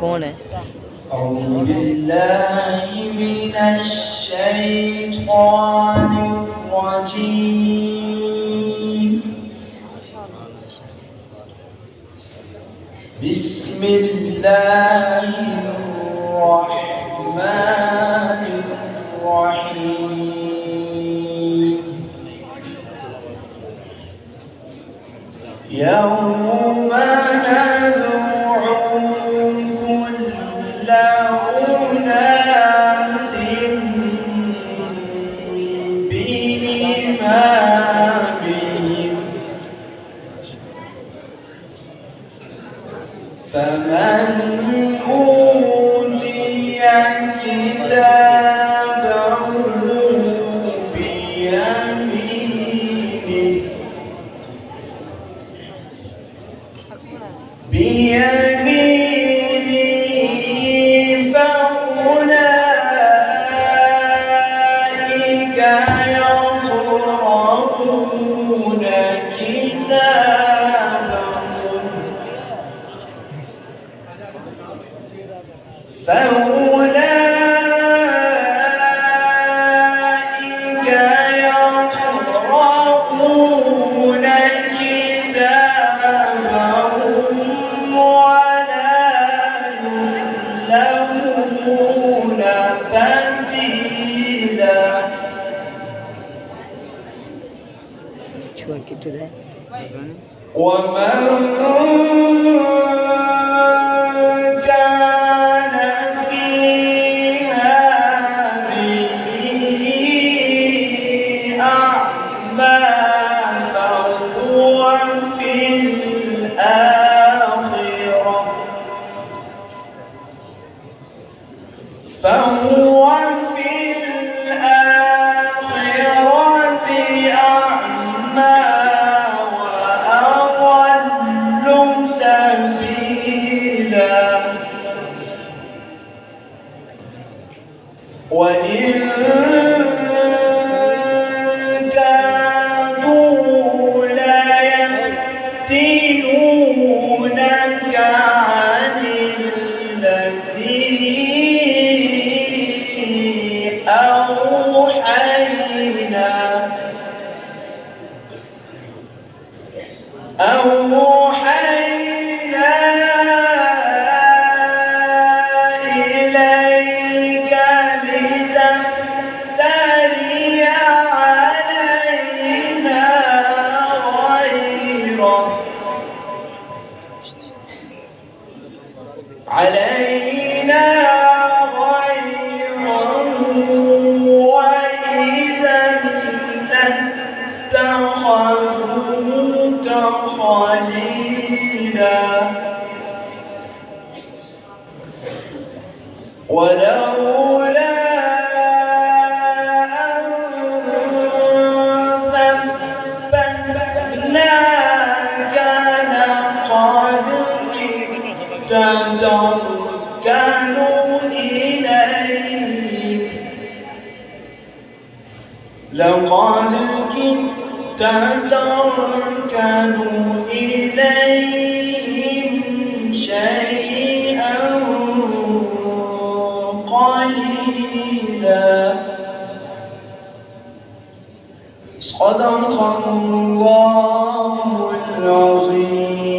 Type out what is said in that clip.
कौन है? أعوذ بالله من الشيطان الرجيم. بسم الله الرحمن الرحيم. يوم ندعو كل أناس بإمامهم فمن أوتي كتابه بيمينه فأولئك يقرؤون كتابهم يظلمون فتيلا. ومن كان في هذه أعمى فهو في الآخرة أعمى وأضل سبيلا. وإن كادوا ليفتنونك عن الذي أوحينا إليك لتفتري علينا غيره وإذا لاتخذوك خليلا. ولولا أن ثبتناك لقد كدت تركن إليهم شيئا قليلا. صدق الله العظيم.